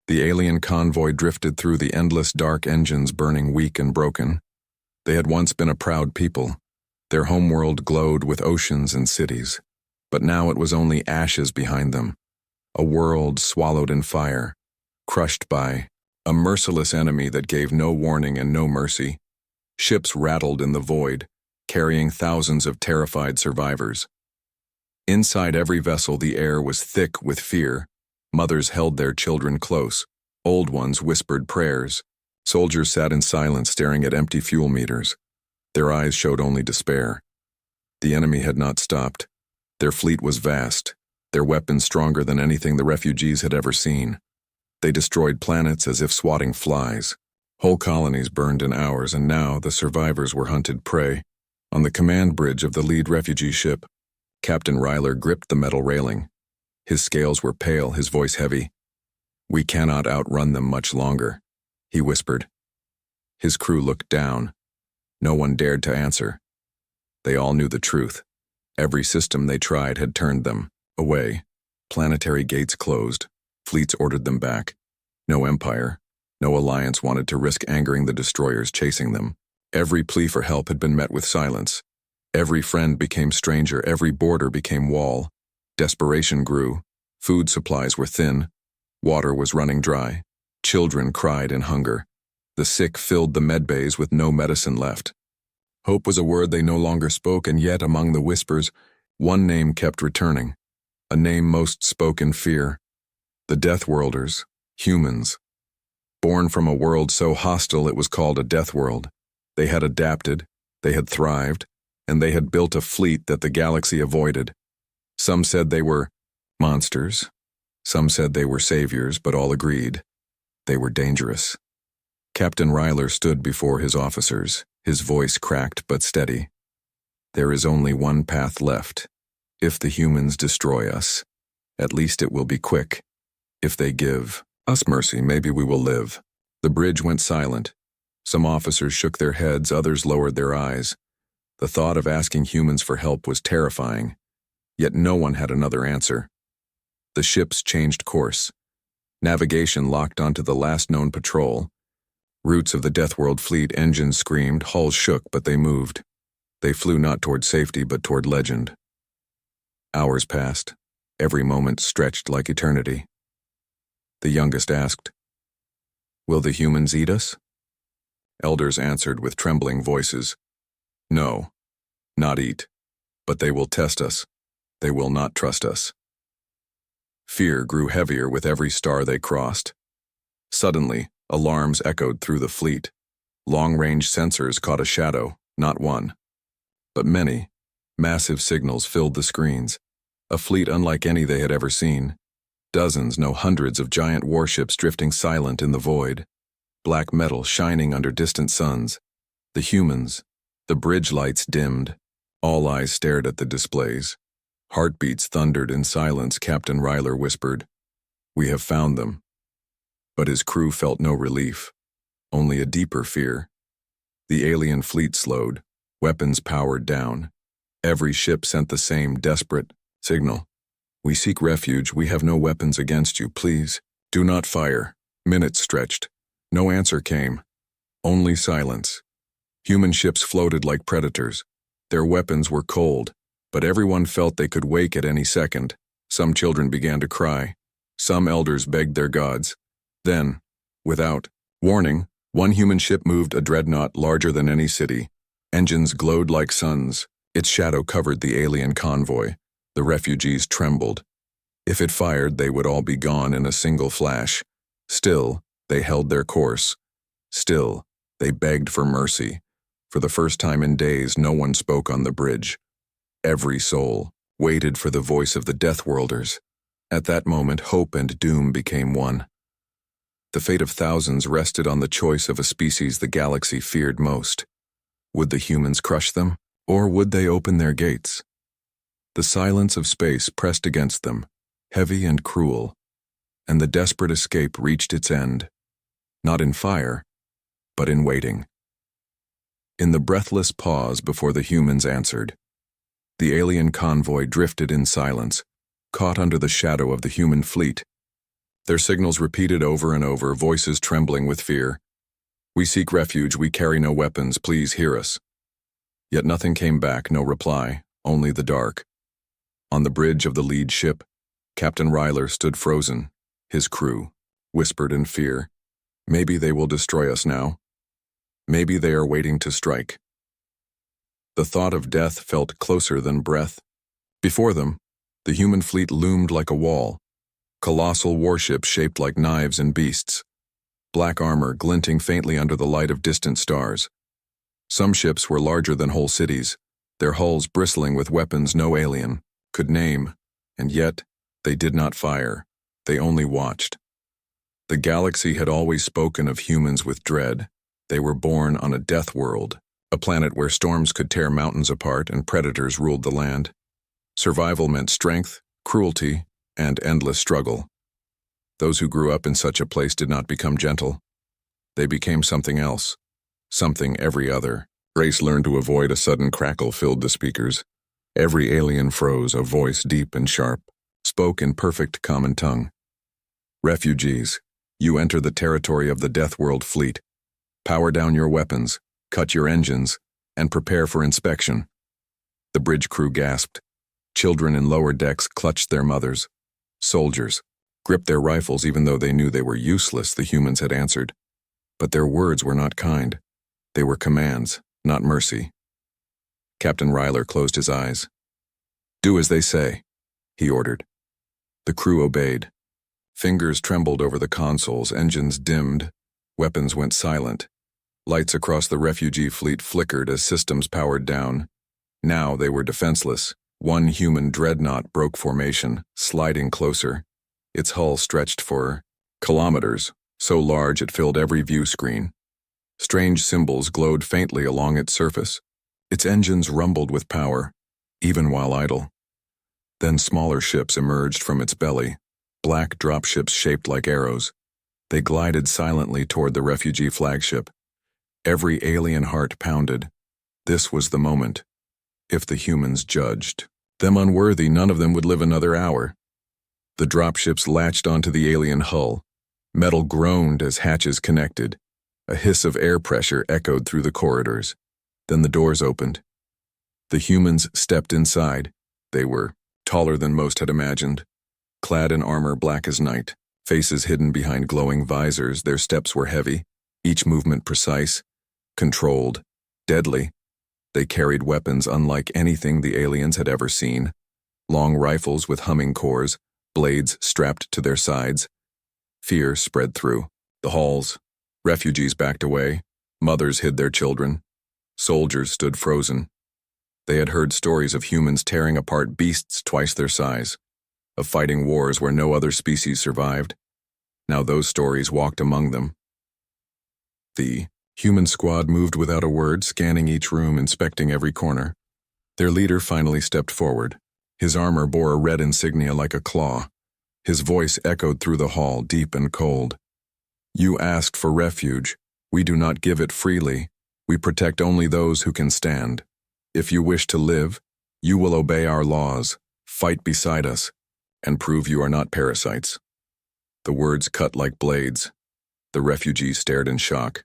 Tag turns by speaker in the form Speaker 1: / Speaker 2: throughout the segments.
Speaker 1: The alien convoy drifted through the endless dark engines burning weak and broken. They had once been a proud people. Their homeworld glowed with oceans and cities. But now it was only ashes behind them. A world swallowed in fire, crushed by a merciless enemy that gave no warning and no mercy. Ships rattled in the void, carrying thousands of terrified survivors. Inside every vessel the air was thick with fear. Mothers held their children close. Old ones whispered prayers. Soldiers sat in silence staring at empty fuel meters. Their eyes showed only despair. The enemy had not stopped. Their fleet was vast, their weapons stronger than anything the refugees had ever seen. They destroyed planets as if swatting flies. Whole colonies burned in hours, and now the survivors were hunted prey. On the command bridge of the lead refugee ship, Captain Ryler gripped the metal railing. His scales were pale, his voice heavy. "We cannot outrun them much longer," he whispered. His crew looked down. No one dared to answer. They all knew the truth. Every system they tried had turned them away. Planetary gates closed. Fleets ordered them back. No empire, no alliance wanted to risk angering the destroyers chasing them. Every plea for help had been met with silence. Every friend became stranger, every border became wall. Desperation grew. Food supplies were thin. Water was running dry. Children cried in hunger. The sick filled the medbays with no medicine left. Hope was a word they no longer spoke, and yet among the whispers, one name kept returning. A name most spoke in fear. The Deathworlders, humans. Born from a world so hostile it was called a death world. They had adapted, they had thrived, and they had built a fleet that the galaxy avoided. Some said they were monsters. Some said they were saviors, but all agreed they were dangerous. Captain Ryler stood before his officers, his voice cracked but steady. "There is only one path left. If the humans destroy us, at least it will be quick. If they give us mercy, maybe we will live." The bridge went silent. Some officers shook their heads, others lowered their eyes. The thought of asking humans for help was terrifying, yet no one had another answer. The ships changed course. Navigation locked onto the last known patrol. Routes of the Deathworld Fleet engines screamed, hulls shook, but they moved. They flew not toward safety, but toward legend. Hours passed. Every moment stretched like eternity. The youngest asked, "Will the humans eat us?" Elders answered with trembling voices, "No, not eat, but they will test us. They will not trust us." Fear grew heavier with every star they crossed. Suddenly, alarms echoed through the fleet. Long-range sensors caught a shadow, not one, but many. Massive signals filled the screens. A fleet unlike any they had ever seen. Dozens, no hundreds of giant warships drifting silent in the void. Black metal shining under distant suns. The humans. The bridge lights dimmed. All eyes stared at the displays. Heartbeats thundered in silence. Captain Ryler whispered, "We have found them." But his crew felt no relief, only a deeper fear. The alien fleet slowed, weapons powered down. Every ship sent the same desperate signal. "We seek refuge. We have no weapons against you. Please, do not fire." Minutes stretched. No answer came. Only silence. Human ships floated like predators. Their weapons were cold, but everyone felt they could wake at any second. Some children began to cry. Some elders begged their gods. Then, without warning, one human ship moved, a dreadnought larger than any city. Engines glowed like suns. Its shadow covered the alien convoy. The refugees trembled. If it fired, they would all be gone in a single flash. Still, they held their course. Still, they begged for mercy. For the first time in days, no one spoke on the bridge. Every soul waited for the voice of the Deathworlders. At that moment, hope and doom became one. The fate of thousands rested on the choice of a species the galaxy feared most. Would the humans crush them, or would they open their gates? The silence of space pressed against them, heavy and cruel, and the desperate escape reached its end, not in fire, but in waiting. In the breathless pause before the humans answered, the alien convoy drifted in silence, caught under the shadow of the human fleet. Their signals repeated over and over, voices trembling with fear. "We seek refuge, we carry no weapons, please hear us." Yet nothing came back, no reply, only the dark. On the bridge of the lead ship, Captain Ryler stood frozen. His crew whispered in fear. Maybe they will destroy us now. Maybe they are waiting to strike. The thought of death felt closer than breath. Before them, the human fleet loomed like a wall. Colossal warships shaped like knives and beasts. Black armor glinting faintly under the light of distant stars. Some ships were larger than whole cities, their hulls bristling with weapons no alien could name, and yet they did not fire. They only watched. The galaxy had always spoken of humans with dread. They were born on a death world, a planet where storms could tear mountains apart and predators ruled the land. Survival meant strength, cruelty, and endless struggle. Those who grew up in such a place did not become gentle. They became something else, something every other. Race learned to avoid. A sudden crackle filled the speakers. Every alien froze, a voice deep and sharp spoke in perfect common tongue. "Refugees, you enter the territory of the Deathworld Fleet. Power down your weapons, cut your engines, and prepare for inspection." The bridge crew gasped. Children in lower decks clutched their mothers. Soldiers gripped their rifles even though they knew they were useless, the humans had answered. But their words were not kind. They were commands, not mercy. Captain Ryler closed his eyes. "Do as they say," he ordered. The crew obeyed. Fingers trembled over the consoles, engines dimmed, weapons went silent. Lights across the refugee fleet flickered as systems powered down. Now they were defenseless. One human dreadnought broke formation, sliding closer. Its hull stretched for kilometers, so large it filled every view screen. Strange symbols glowed faintly along its surface. Its engines rumbled with power, even while idle. Then smaller ships emerged from its belly, black dropships shaped like arrows. They glided silently toward the refugee flagship. Every alien heart pounded. This was the moment. If the humans judged them unworthy, none of them would live another hour. The dropships latched onto the alien hull. Metal groaned as hatches connected. A hiss of air pressure echoed through the corridors. Then the doors opened. The humans stepped inside. They were taller than most had imagined. Clad in armor black as night, faces hidden behind glowing visors, their steps were heavy, each movement precise, controlled, deadly. They carried weapons unlike anything the aliens had ever seen. Long rifles with humming cores, blades strapped to their sides. Fear spread through the halls. Refugees backed away. Mothers hid their children. Soldiers stood frozen. They had heard stories of humans tearing apart beasts twice their size, of fighting wars where no other species survived. Now those stories walked among them. The human squad moved without a word, scanning each room, inspecting every corner. Their leader finally stepped forward. His armor bore a red insignia like a claw. His voice echoed through the hall, deep and cold. "You asked for refuge. We do not give it freely. We protect only those who can stand. If you wish to live, you will obey our laws, fight beside us, and prove you are not parasites." The words cut like blades. The refugees stared in shock.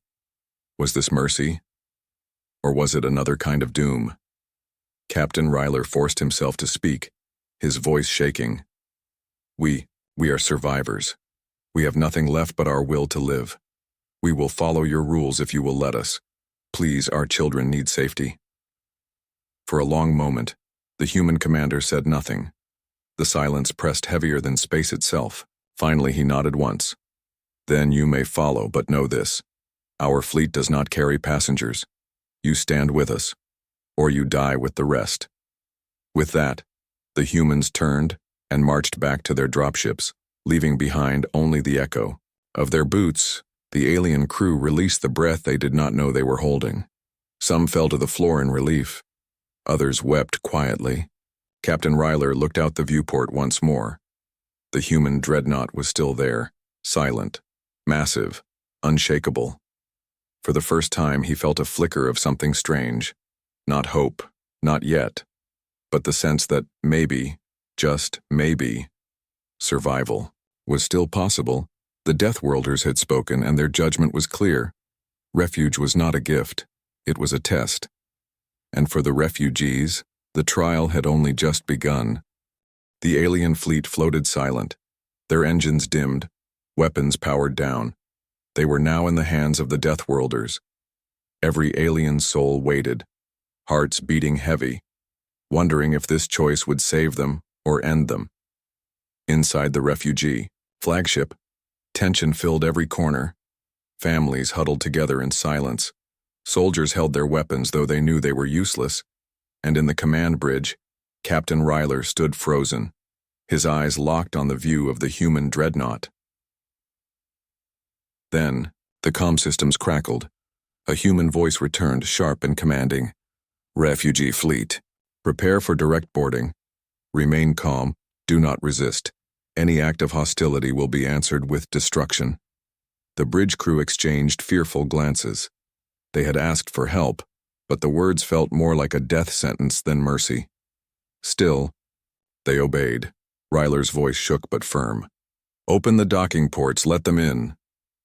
Speaker 1: Was this mercy? Or was it another kind of doom? Captain Ryler forced himself to speak, his voice shaking. We are survivors. We have nothing left but our will to live. We will follow your rules if you will let us. Please, our children need safety." For a long moment, the human commander said nothing. The silence pressed heavier than space itself. Finally, he nodded once. "Then you may follow, but know this. Our fleet does not carry passengers. You stand with us, or you die with the rest." With that, the humans turned and marched back to their dropships, leaving behind only the echo of their boots. The alien crew released the breath they did not know they were holding. Some fell to the floor in relief. Others wept quietly. Captain Ryler looked out the viewport once more. The human dreadnought was still there, silent, massive, unshakable. For the first time, he felt a flicker of something strange. Not hope, not yet, but the sense that maybe, just maybe, survival was still possible. The Deathworlders had spoken, and their judgment was clear. Refuge was not a gift, it was a test. And for the refugees, the trial had only just begun. The alien fleet floated silent, their engines dimmed, weapons powered down. They were now in the hands of the Deathworlders. Every alien soul waited, hearts beating heavy, wondering if this choice would save them or end them. Inside the refugee flagship, tension filled every corner. Families huddled together in silence. Soldiers held their weapons, though they knew they were useless. And in the command bridge, Captain Ryler stood frozen, his eyes locked on the view of the human dreadnought. Then, the comm systems crackled. A human voice returned, sharp and commanding. "Refugee fleet, prepare for direct boarding. Remain calm, do not resist. Any act of hostility will be answered with destruction." The bridge crew exchanged fearful glances. They had asked for help, but the words felt more like a death sentence than mercy. Still, they obeyed. Ryler's voice shook but firm. "Open the docking ports, let them in."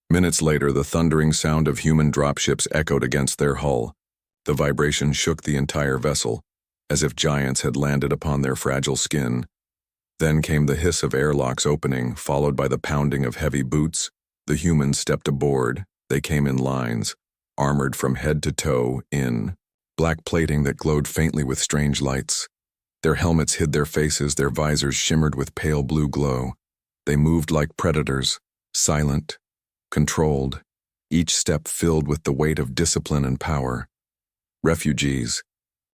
Speaker 1: Minutes later, the thundering sound of human dropships echoed against their hull. The vibration shook the entire vessel, as if giants had landed upon their fragile skin. Then came the hiss of airlocks opening, followed by the pounding of heavy boots. The humans stepped aboard. They came in lines, armored from head to toe in black plating that glowed faintly with strange lights. Their helmets hid their faces, their visors shimmered with pale blue glow. They moved like predators, silent, controlled, each step filled with the weight of discipline and power. Refugees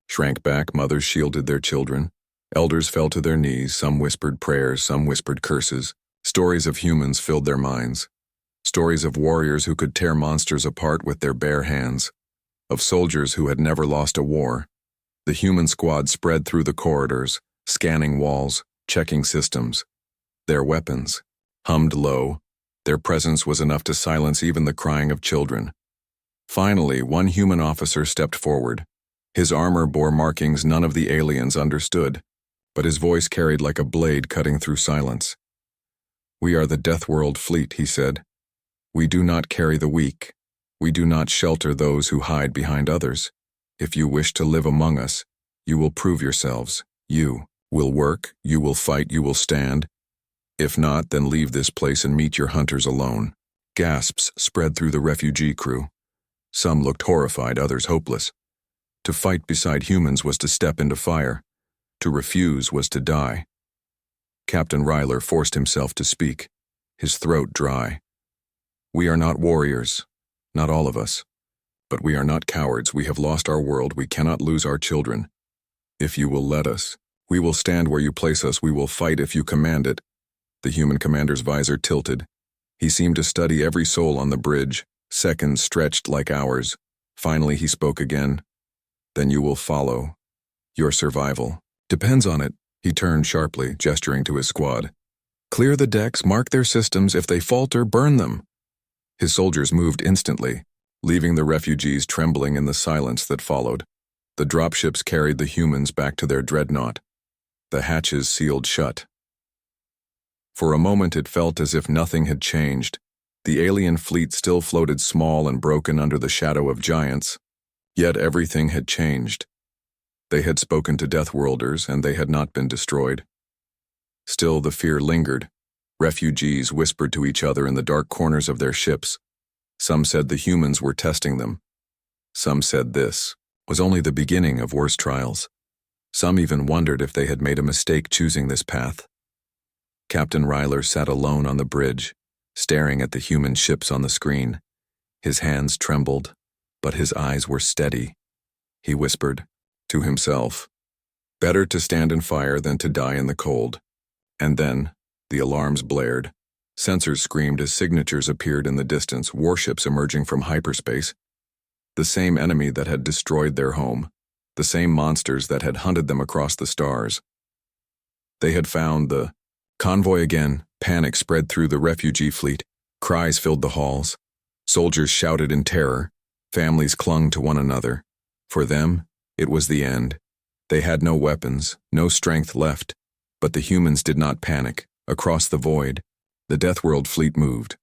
Speaker 1: shrank back, mothers shielded their children. Elders fell to their knees, some whispered prayers, some whispered curses. Stories of humans filled their minds. Stories of warriors who could tear monsters apart with their bare hands. Of soldiers who had never lost a war. The human squad spread through the corridors, scanning walls, checking systems. Their weapons hummed low. Their presence was enough to silence even the crying of children. Finally, one human officer stepped forward. His armor bore markings none of the aliens understood, but his voice carried like a blade cutting through silence. "We are the Deathworld Fleet," he said. "We do not carry the weak. We do not shelter those who hide behind others. If you wish to live among us, you will prove yourselves. You will work, you will fight, you will stand. If not, then leave this place and meet your hunters alone." Gasps spread through the refugee crew. Some looked horrified, others hopeless. To fight beside humans was to step into fire. To refuse was to die. Captain Ryler forced himself to speak, his throat dry. "We are not warriors, not all of us. But we are not cowards. We have lost our world. We cannot lose our children. If you will let us, we will stand where you place us. We will fight if you command it." The human commander's visor tilted. He seemed to study every soul on the bridge. Seconds stretched like hours. Finally he spoke again. "Then you will follow. Your survival depends on it." He turned sharply, gesturing to his squad. "Clear the decks, mark their systems. If they falter, burn them." His soldiers moved instantly, leaving the refugees trembling in the silence that followed. The dropships carried the humans back to their dreadnought. The hatches sealed shut. For a moment it felt as if nothing had changed. The alien fleet still floated small and broken under the shadow of giants. Yet everything had changed. They had spoken to Deathworlders, and they had not been destroyed. Still the fear lingered. Refugees whispered to each other in the dark corners of their ships. Some said the humans were testing them. Some said this was only the beginning of worse trials. Some even wondered if they had made a mistake choosing this path. Captain Ryler sat alone on the bridge, staring at the human ships on the screen. His hands trembled, but his eyes were steady. He whispered, to himself, "Better to stand in fire than to die in the cold." And then, the alarms blared. Sensors screamed as signatures appeared in the distance, warships emerging from hyperspace. The same enemy that had destroyed their home, the same monsters that had hunted them across the stars. They had found the convoy again. Panic spread through the refugee fleet. Cries filled the halls. Soldiers shouted in terror. Families clung to one another. For them, it was the end. They had no weapons, no strength left. But the humans did not panic. Across the void, The Deathworld Fleet moved.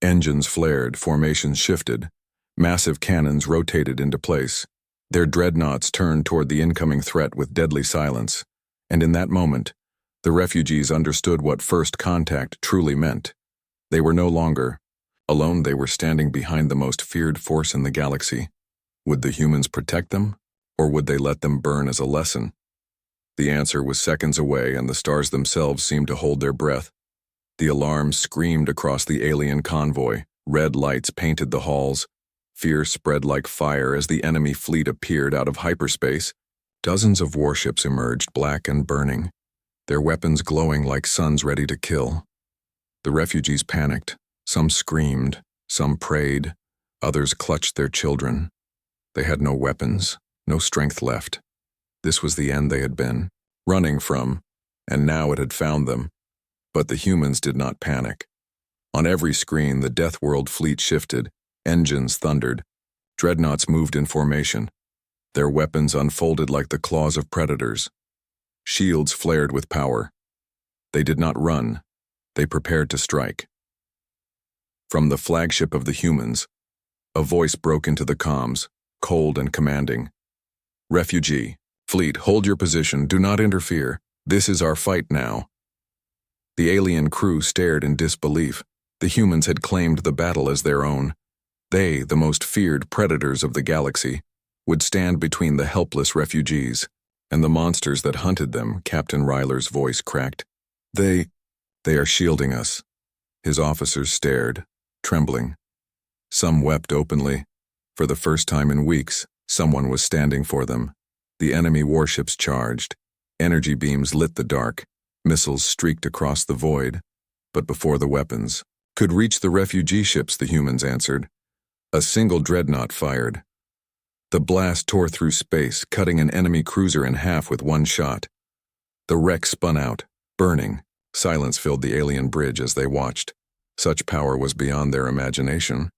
Speaker 1: Engines flared, formations shifted. Massive cannons rotated into place. Their dreadnoughts turned toward the incoming threat with deadly silence. And in that moment, the refugees understood what first contact truly meant. They were no longer alone. They were standing behind the most feared force in the galaxy. Would the humans protect them, or would they let them burn as a lesson? The answer was seconds away, and the stars themselves seemed to hold their breath. The alarms screamed across the alien convoy. Red lights painted the halls. Fear spread like fire as the enemy fleet appeared out of hyperspace. Dozens of warships emerged, black and burning, their weapons glowing like suns ready to kill. The refugees panicked. Some screamed, some prayed, others clutched their children. They had no weapons, no strength left. This was the end they had been running from, and now it had found them. But the humans did not panic. On every screen, the Deathworld Fleet shifted, engines thundered, dreadnoughts moved in formation. Their weapons unfolded like the claws of predators. Shields flared with power. They did not run. They prepared to strike. From the flagship of the humans, a voice broke into the comms, cold and commanding. "Refugee, fleet, hold your position. Do not interfere. This is our fight now." The alien crew stared in disbelief. The humans had claimed the battle as their own. They, the most feared predators of the galaxy, would stand between the helpless refugees and the monsters that hunted them. Captain Ryler's voice cracked. They are shielding us." His officers stared, trembling. Some wept openly. For the first time in weeks, someone was standing for them. The enemy warships charged. Energy beams lit the dark. Missiles streaked across the void. But before the weapons could reach the refugee ships, the humans answered. A single dreadnought fired. The blast tore through space, cutting an enemy cruiser in half with one shot. The wreck spun out, burning. Silence filled the alien bridge as they watched. Such power was beyond their imagination.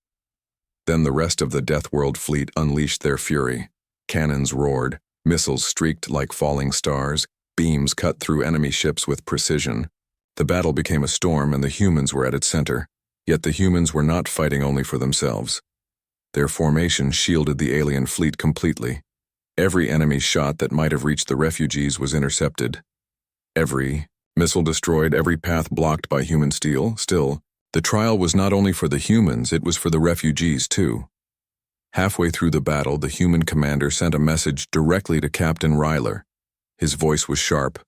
Speaker 1: Then the rest of the Deathworld Fleet unleashed their fury. Cannons roared, missiles streaked like falling stars, beams cut through enemy ships with precision. The battle became a storm, and the humans were at its center. Yet the humans were not fighting only for themselves. Their formation shielded the alien fleet completely. Every enemy shot that might have reached the refugees was intercepted. Every missile destroyed, every path blocked by human steel. Still, the trial was not only for the humans, it was for the refugees too. Halfway through the battle, the human commander sent a message directly to Captain Ryler. His voice was sharp.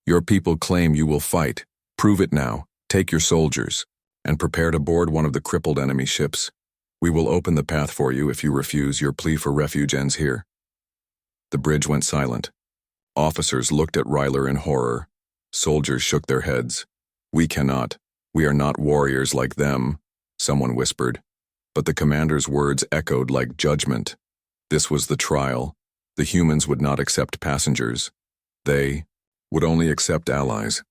Speaker 1: "Your people claim you will fight. Prove it now. Take your soldiers, and prepare to board one of the crippled enemy ships. We will open the path for you. If you refuse, your plea for refuge ends here." The bridge went silent. Officers looked at Ryler in horror. Soldiers shook their heads. "We cannot. We are not warriors like them," someone whispered. But the commander's words echoed like judgment. This was the trial. The humans would not accept passengers. They would only accept allies.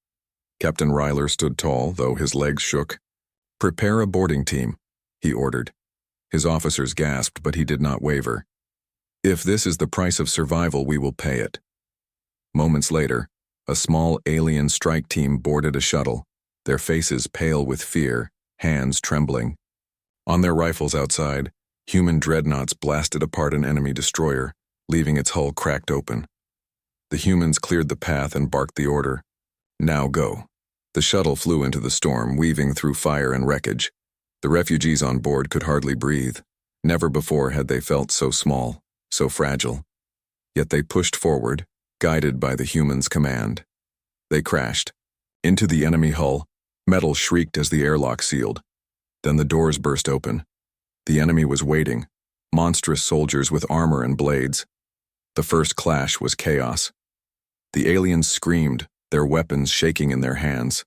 Speaker 1: Captain Ryler stood tall, though his legs shook. "Prepare a boarding team," he ordered. His officers gasped, but he did not waver. "If this is the price of survival, we will pay it." Moments later, a small alien strike team boarded a shuttle, their faces pale with fear, hands trembling. On their rifles outside, human dreadnoughts blasted apart an enemy destroyer, leaving its hull cracked open. The humans cleared the path and barked the order. "Now go." The shuttle flew into the storm, weaving through fire and wreckage. The refugees on board could hardly breathe. Never before had they felt so small, so fragile. Yet they pushed forward, guided by the humans' command. They crashed into the enemy hull. Metal shrieked as the airlock sealed. Then the doors burst open. The enemy was waiting, monstrous soldiers with armor and blades. The first clash was chaos. The aliens screamed, their weapons shaking in their hands.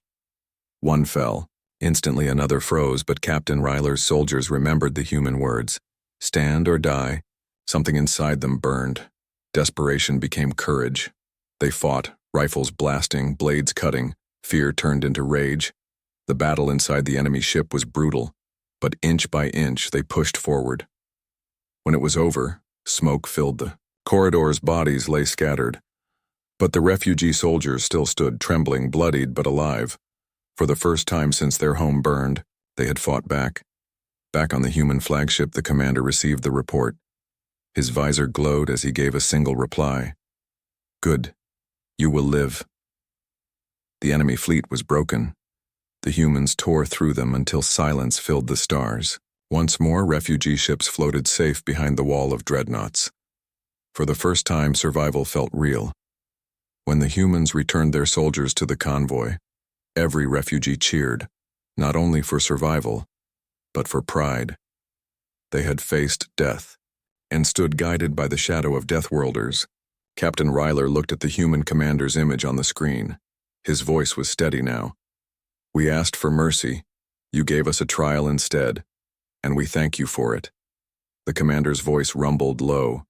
Speaker 1: One fell. Instantly another froze, but Captain Ryler's soldiers remembered the human words. Stand or die. Something inside them burned. Desperation became courage. They fought, rifles blasting, blades cutting. Fear turned into rage. The battle inside the enemy ship was brutal, but inch by inch they pushed forward. When it was over, smoke filled the corridors, bodies lay scattered. But the refugee soldiers still stood, trembling, bloodied but alive. For the first time since their home burned, they had fought back. Back on the human flagship, the commander received the report. His visor glowed as he gave a single reply. Good. You will live. The enemy fleet was broken. The humans tore through them until silence filled the stars. Once more, refugee ships floated safe behind the wall of dreadnoughts. For the first time, survival felt real. When the humans returned their soldiers to the convoy, every refugee cheered, not only for survival, but for pride. They had faced death and stood guided by the shadow of Deathworlders. Captain Ryler looked at the human commander's image on the screen. His voice was steady now. We asked for mercy. You gave us a trial instead, and we thank you for it. The commander's voice rumbled low.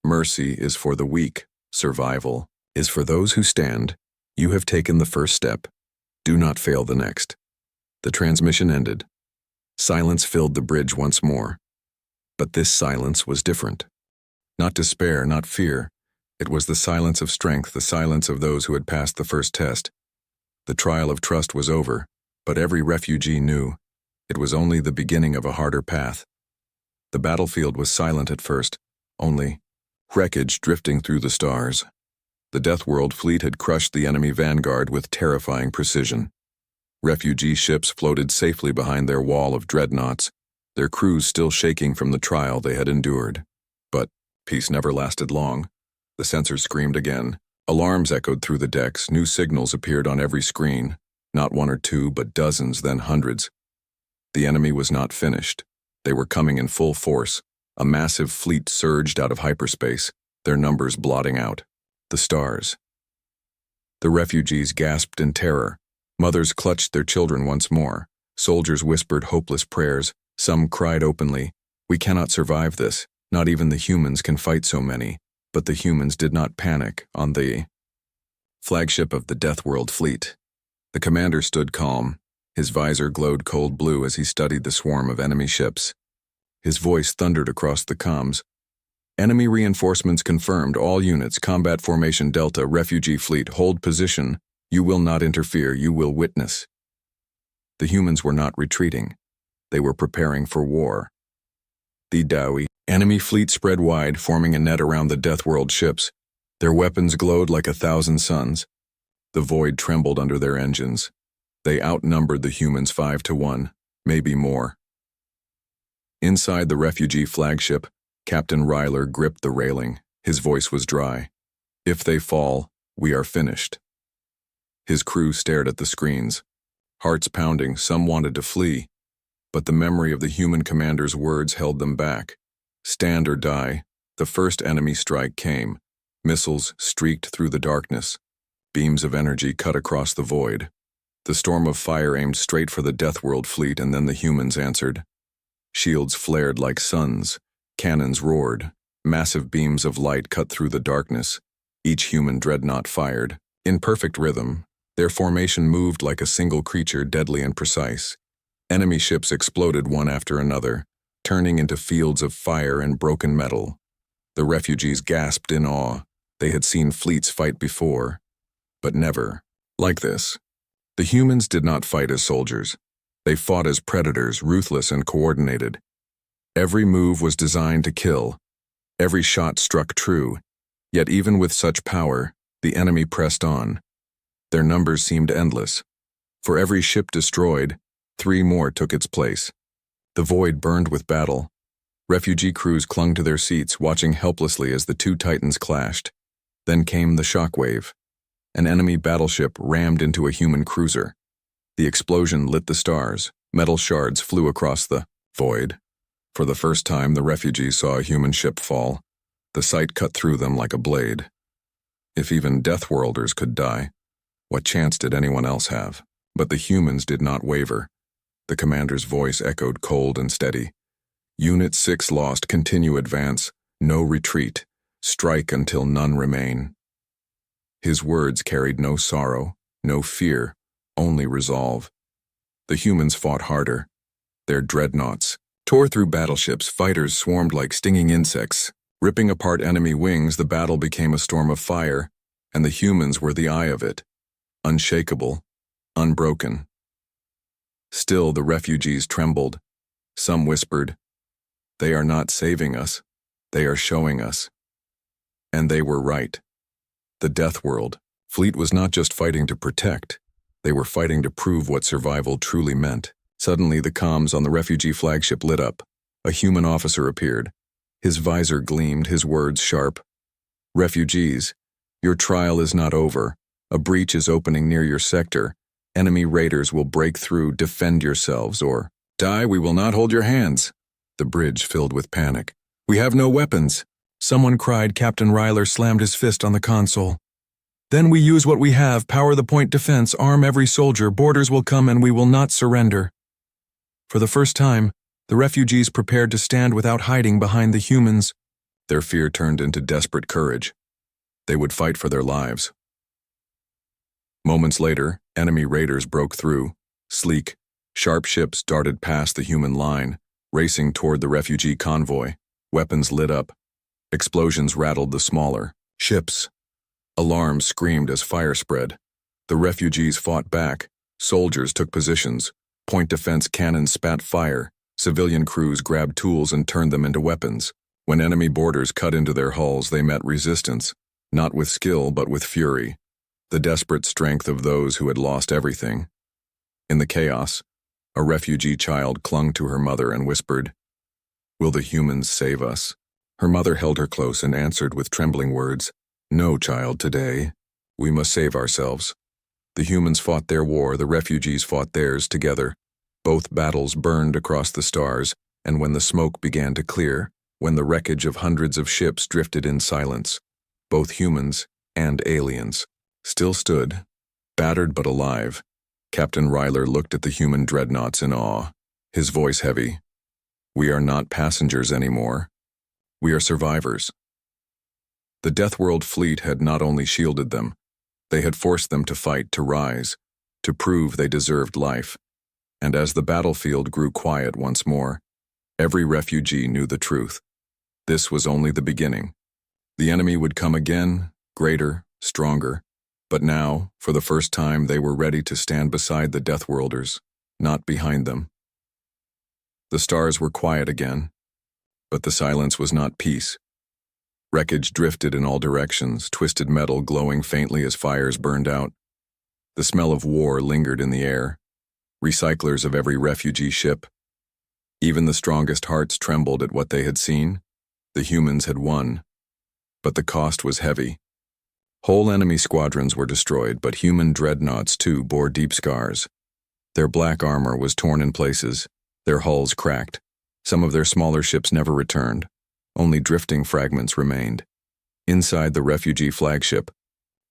Speaker 1: Mercy is for the weak. Survival is for those who stand. You have taken the first step. Do not fail the next. The transmission ended. Silence filled the bridge once more. But this silence was different. Not despair, not fear. It was the silence of strength, the silence of those who had passed the first test. The trial of trust was over, but every refugee knew it was only the beginning of a harder path. The battlefield was silent at first, only wreckage drifting through the stars. The Deathworld Fleet had crushed the enemy vanguard with terrifying precision. Refugee ships floated safely behind their wall of dreadnoughts, their crews still shaking from the trial they had endured. But peace never lasted long. The sensors screamed again. Alarms echoed through the decks. New signals appeared on every screen. Not one or two, but dozens, then hundreds. The enemy was not finished. They were coming in full force. A massive fleet surged out of hyperspace, their numbers blotting out the stars. The refugees gasped in terror. Mothers clutched their children once more. Soldiers whispered hopeless prayers. Some cried openly, "We cannot survive this. Not even the humans can fight so many." But the humans did not panic. On the flagship of the Deathworld Fleet, the commander stood calm. His visor glowed cold blue as he studied the swarm of enemy ships. His voice thundered across the comms. Enemy reinforcements confirmed. All units, combat formation Delta, refugee fleet, hold position. You will not interfere, you will witness. The humans were not retreating. They were preparing for war. The Dowie enemy fleet spread wide, forming a net around the Deathworld ships. Their weapons glowed like 1,000 suns. The void trembled under their engines. They outnumbered the humans 5-1, maybe more. Inside the refugee flagship, Captain Ryler gripped the railing. His voice was dry. If they fall, we are finished. His crew stared at the screens. Hearts pounding, some wanted to flee. But the memory of the human commander's words held them back. Stand or die. The first enemy strike came. Missiles streaked through the darkness. Beams of energy cut across the void. The storm of fire aimed straight for the Deathworld Fleet, and then the humans answered. Shields flared like suns. Cannons roared. Massive beams of light cut through the darkness. Each human dreadnought fired. In perfect rhythm, their formation moved like a single creature, deadly and precise. Enemy ships exploded one after another, turning into fields of fire and broken metal. The refugees gasped in awe. They had seen fleets fight before, but never like this. The humans did not fight as soldiers. They fought as predators, ruthless and coordinated. Every move was designed to kill. Every shot struck true. Yet even with such power, the enemy pressed on. Their numbers seemed endless. For every ship destroyed, 3 more took its place. The void burned with battle. Refugee crews clung to their seats, watching helplessly as the 2 titans clashed. Then came the shockwave. An enemy battleship rammed into a human cruiser. The explosion lit the stars. Metal shards flew across the void. For the first time, the refugees saw a human ship fall. The sight cut through them like a blade. If even Deathworlders could die, what chance did anyone else have? But the humans did not waver. The commander's voice echoed cold and steady. Unit 6 lost. Continue advance. No retreat. Strike until none remain. His words carried no sorrow, no fear, only resolve. The humans fought harder. Their dreadnoughts tore through battleships. Fighters swarmed like stinging insects. Ripping apart enemy wings, the battle became a storm of fire, and the humans were the eye of it. Unshakable, unbroken. Still, the refugees trembled. Some whispered, "They are not saving us. They are showing us." And they were right. The Deathworld Fleet was not just fighting to protect. They were fighting to prove what survival truly meant. Suddenly, the comms on the refugee flagship lit up. A human officer appeared. His visor gleamed, his words sharp. "Refugees, your trial is not over. A breach is opening near your sector. Enemy raiders will break through. Defend yourselves or die. We will not hold your hands." The bridge filled with panic. "We have no weapons." Someone cried. Captain Ryler slammed his fist on the console. "Then we use what we have, power the point defense, arm every soldier, borders will come and we will not surrender." For the first time, the refugees prepared to stand without hiding behind the humans. Their fear turned into desperate courage. They would fight for their lives. Moments later, enemy raiders broke through. Sleek, sharp ships darted past the human line, racing toward the refugee convoy. Weapons lit up. Explosions rattled the smaller ships. Alarms screamed as fire spread. The refugees fought back. Soldiers took positions. Point defense cannons spat fire. Civilian crews grabbed tools and turned them into weapons. When enemy boarders cut into their hulls, they met resistance, not with skill but with fury, the desperate strength of those who had lost everything. In the chaos, a refugee child clung to her mother and whispered, "Will the humans save us?" Her mother held her close and answered with trembling words, "No, child, today. We must save ourselves." The humans fought their war, the refugees fought theirs together. Both battles burned across the stars, and when the smoke began to clear, when the wreckage of hundreds of ships drifted in silence, both humans and aliens still stood, battered but alive. Captain Ryler looked at the human dreadnoughts in awe, his voice heavy. "We are not passengers anymore. We are survivors." The Deathworld Fleet had not only shielded them, they had forced them to fight, to rise, to prove they deserved life. And as the battlefield grew quiet once more, every refugee knew the truth. This was only the beginning. The enemy would come again, greater, stronger, but now, for the first time, they were ready to stand beside the Deathworlders, not behind them. The stars were quiet again, but the silence was not peace. Wreckage drifted in all directions, twisted metal glowing faintly as fires burned out. The smell of war lingered in the air. Recyclers of every refugee ship. Even the strongest hearts trembled at what they had seen. The humans had won. But the cost was heavy. Whole enemy squadrons were destroyed, but human dreadnoughts too bore deep scars. Their black armor was torn in places, their hulls cracked. Some of their smaller ships never returned. Only drifting fragments remained. Inside the refugee flagship,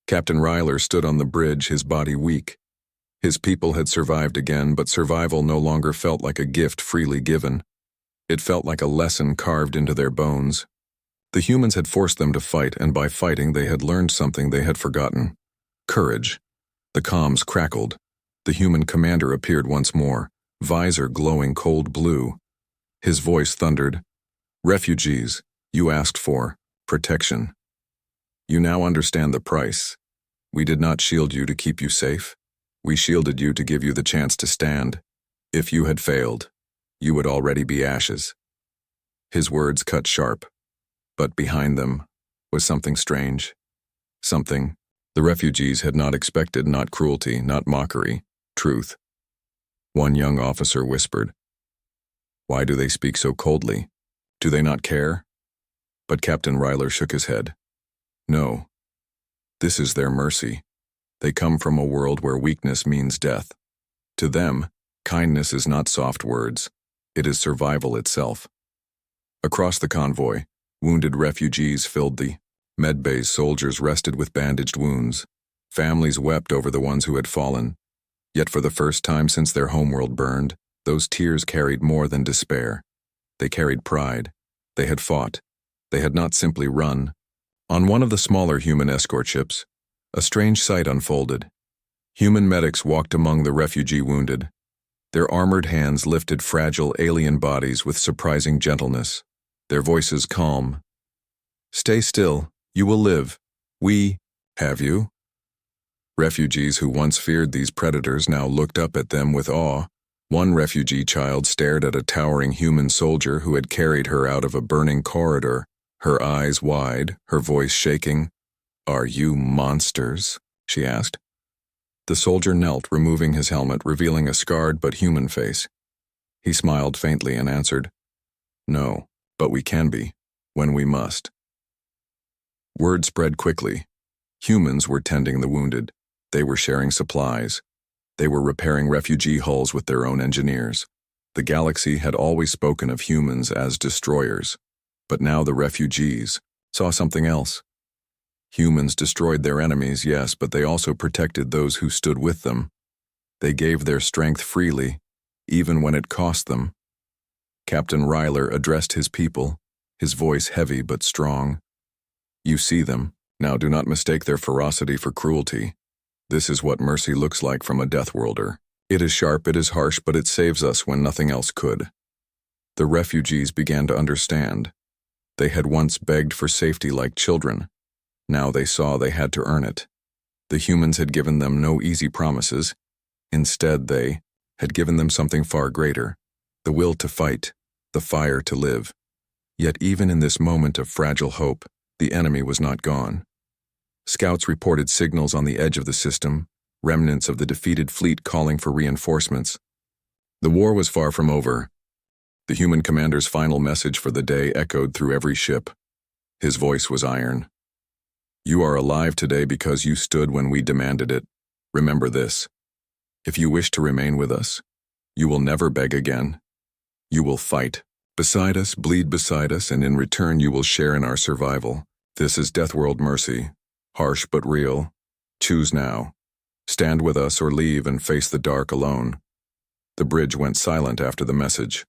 Speaker 1: Captain Ryler stood on the bridge, his body weak. His people had survived again, but survival no longer felt like a gift freely given. It felt like a lesson carved into their bones. The humans had forced them to fight, and by fighting they had learned something they had forgotten. Courage. The comms crackled. The human commander appeared once more, visor glowing cold blue. His voice thundered, "Refugees, you asked for protection. You now understand the price. We did not shield you to keep you safe. We shielded you to give you the chance to stand. If you had failed, you would already be ashes." His words cut sharp, but behind them was something strange. Something the refugees had not expected, not cruelty, not mockery, truth. One young officer whispered, "Why do they speak so coldly? Do they not care?" But Captain Ryler shook his head. "No. This is their mercy. They come from a world where weakness means death. To them, kindness is not soft words. It is survival itself." Across the convoy, wounded refugees filled the medbays. Soldiers rested with bandaged wounds. Families wept over the ones who had fallen. Yet for the first time since their homeworld burned, those tears carried more than despair. They carried pride. They had fought. They had not simply run. On one of the smaller human escort ships, a strange sight unfolded. Human medics walked among the refugee wounded. Their armored hands lifted fragile alien bodies with surprising gentleness, their voices calm. "Stay still. You will live. We have you." Refugees who once feared these predators now looked up at them with awe. One refugee child stared at a towering human soldier who had carried her out of a burning corridor, her eyes wide, her voice shaking. "Are you monsters?" she asked. The soldier knelt, removing his helmet, revealing a scarred but human face. He smiled faintly and answered, "No, but we can be, when we must." Word spread quickly. Humans were tending the wounded. They were sharing supplies. They were repairing refugee hulls with their own engineers. The galaxy had always spoken of humans as destroyers, but now the refugees saw something else. Humans destroyed their enemies, yes, but they also protected those who stood with them. They gave their strength freely, even when it cost them. Captain Ryler addressed his people, his voice heavy but strong. "You see them. Now do not mistake their ferocity for cruelty. This is what mercy looks like from a Deathworlder. It is sharp, it is harsh, but it saves us when nothing else could." The refugees began to understand. They had once begged for safety like children. Now they saw they had to earn it. The humans had given them no easy promises. Instead, they had given them something far greater: the will to fight, the fire to live. Yet even in this moment of fragile hope, the enemy was not gone. Scouts reported signals on the edge of the system, remnants of the defeated fleet calling for reinforcements. The war was far from over. The human commander's final message for the day echoed through every ship. His voice was iron. "You are alive today because you stood when we demanded it. Remember this. If you wish to remain with us, you will never beg again. You will fight beside us, bleed beside us, and in return you will share in our survival. This is Deathworld mercy. Harsh but real. Choose now. Stand with us or leave and face the dark alone." The bridge went silent after the message.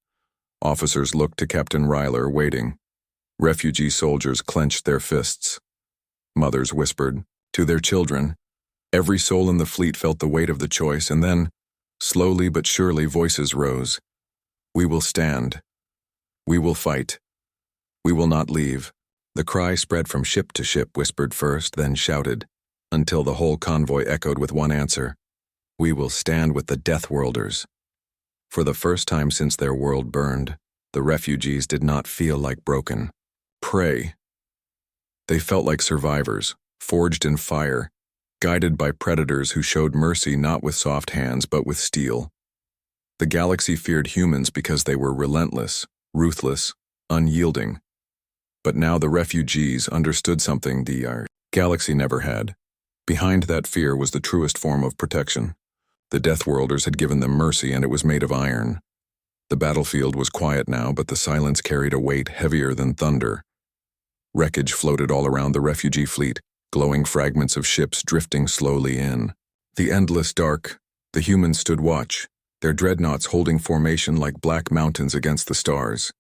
Speaker 1: Officers looked to Captain Ryler, waiting. Refugee soldiers clenched their fists. Mothers whispered to their children. Every soul in the fleet felt the weight of the choice, and then, slowly but surely, voices rose. "We will stand. We will fight. We will not leave." The cry spread from ship to ship, whispered first, then shouted, until the whole convoy echoed with one answer: "We will stand with the Deathworlders." For the first time since their world burned, the refugees did not feel like broken prey. They felt like survivors, forged in fire, guided by predators who showed mercy not with soft hands but with steel. The galaxy feared humans because they were relentless, ruthless, unyielding. But now the refugees understood something the galaxy never had. Behind that fear was the truest form of protection. The Deathworlders had given them mercy, and it was made of iron. The battlefield was quiet now, but the silence carried a weight heavier than thunder. Wreckage floated all around the refugee fleet, glowing fragments of ships drifting slowly in. The endless dark, the humans stood watch, their dreadnoughts holding formation like black mountains against the stars.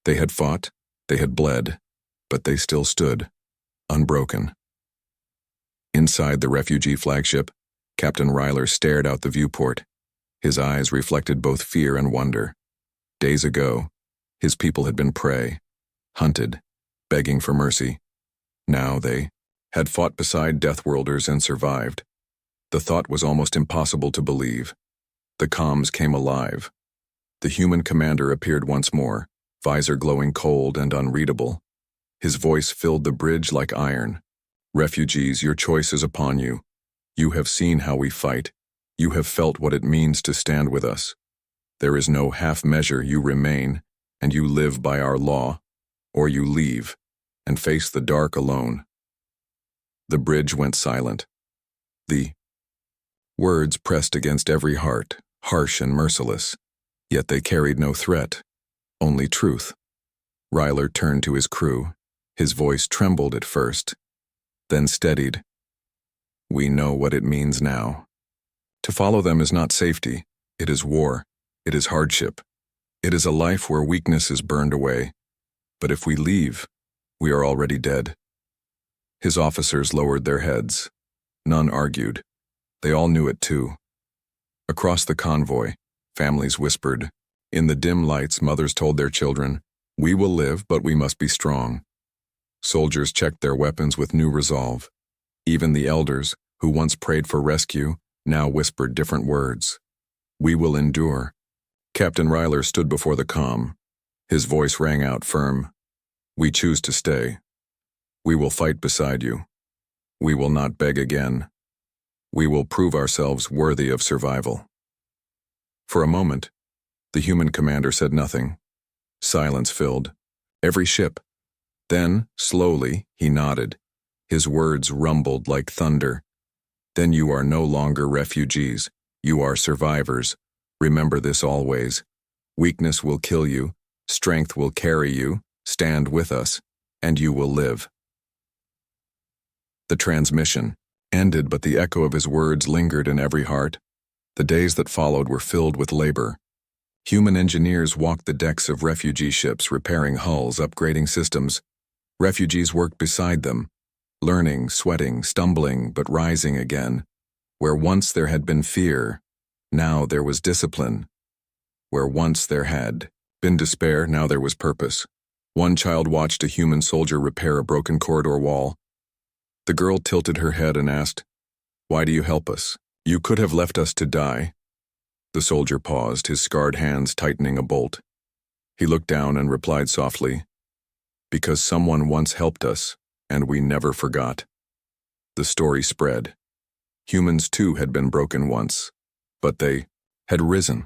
Speaker 1: They had fought, they had bled, but they still stood, unbroken. Inside the refugee flagship, Captain Ryler stared out the viewport. His eyes reflected both fear and wonder. Days ago, his people had been prey, hunted, begging for mercy. Now they had fought beside Deathworlders and survived. The thought was almost impossible to believe. The comms came alive. The human commander appeared once more, visor glowing cold and unreadable. His voice filled the bridge like iron. "Refugees, your choice is upon you. You have seen how we fight. You have felt what it means to stand with us. There is no half measure. You remain, and you live by our law, or you leave, and face the dark alone." The bridge went silent. The words pressed against every heart, harsh and merciless, yet they carried no threat, only truth. Ryler turned to his crew. His voice trembled at first, then steadied. "We know what it means now. To follow them is not safety. It is war. It is hardship. It is a life where weakness is burned away. But if we leave, we are already dead." His officers lowered their heads. None argued. They all knew it too. Across the convoy, families whispered. In the dim lights, mothers told their children, "We will live, but we must be strong." Soldiers checked their weapons with new resolve. Even the elders, who once prayed for rescue, now whispered different words. "We will endure, Captain Ryler stood before the comm. His voice rang out firm. "We choose to stay. We will fight beside you. We will not beg again. We will prove ourselves worthy of survival." For a moment, the human commander said nothing. Silence filled every ship. Then, slowly, he nodded. His words rumbled like thunder. "Then you are no longer refugees. You are survivors. Remember this always. Weakness will kill you. Strength will carry you. Stand with us, and you will live." The transmission ended, but the echo of his words lingered in every heart. The days that followed were filled with labor. Human engineers walked the decks of refugee ships, repairing hulls, upgrading systems. Refugees worked beside them, learning, sweating, stumbling, but rising again. Where once there had been fear, now there was discipline. Where once there had been despair, now there was purpose. One child watched a human soldier repair a broken corridor wall. The girl tilted her head and asked, "Why do you help us? You could have left us to die." The soldier paused, his scarred hands tightening a bolt. He looked down and replied softly, "Because someone once helped us, and we never forgot." The story spread. Humans too had been broken once, but they had risen.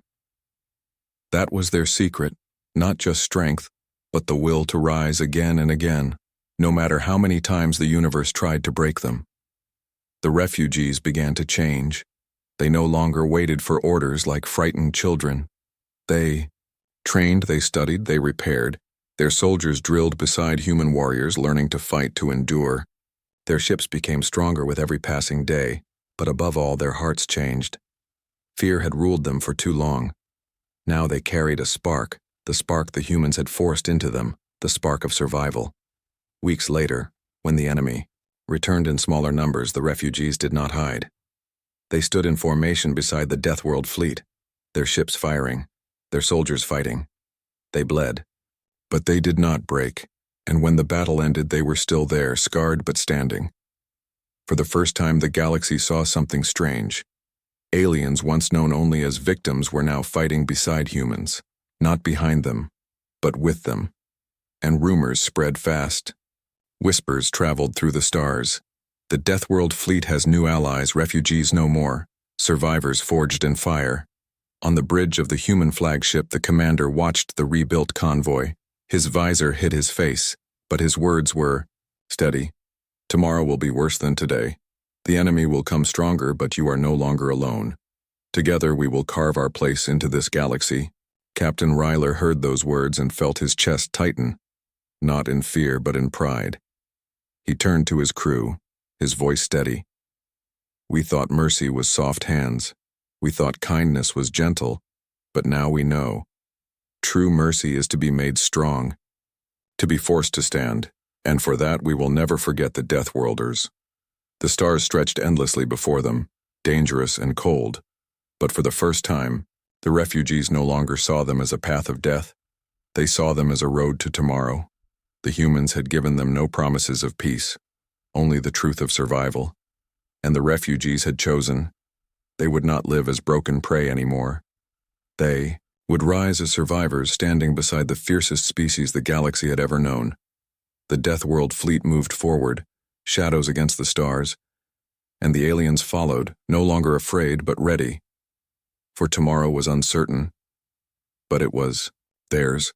Speaker 1: That was their secret, not just strength, but the will to rise again and again, no matter how many times the universe tried to break them. The refugees began to change. They no longer waited for orders like frightened children. They trained, they studied, they repaired. Their soldiers drilled beside human warriors, learning to fight, to endure. Their ships became stronger with every passing day, but above all, their hearts changed. Fear had ruled them for too long. Now they carried a spark, the spark the humans had forced into them, the spark of survival. Weeks later, when the enemy returned in smaller numbers, the refugees did not hide. They stood in formation beside the Deathworld Fleet, their ships firing, their soldiers fighting. They bled, but they did not break, and when the battle ended, they were still there, scarred but standing. For the first time, the galaxy saw something strange. Aliens once known only as victims were now fighting beside humans, not behind them, but with them. And rumors spread fast. Whispers traveled through the stars. The Deathworld Fleet has new allies, refugees no more, survivors forged in fire. On the bridge of the human flagship, the commander watched the rebuilt convoy. His visor hid his face, but his words were, "Steady. Tomorrow will be worse than today. The enemy will come stronger, but you are no longer alone. Together we will carve our place into this galaxy." Captain Ryler heard those words and felt his chest tighten, not in fear but in pride. He turned to his crew, his voice steady. "We thought mercy was soft hands. We thought kindness was gentle, but now we know. True mercy is to be made strong, to be forced to stand, and for that we will never forget the Deathworlders." The stars stretched endlessly before them, dangerous and cold, but for the first time, the refugees no longer saw them as a path of death. They saw them as a road to tomorrow. The humans had given them no promises of peace, only the truth of survival. And the refugees had chosen. They would not live as broken prey anymore. They would rise as survivors, standing beside the fiercest species the galaxy had ever known. The Deathworld Fleet moved forward, shadows against the stars, and the aliens followed, no longer afraid but ready. For tomorrow was uncertain, but it was theirs.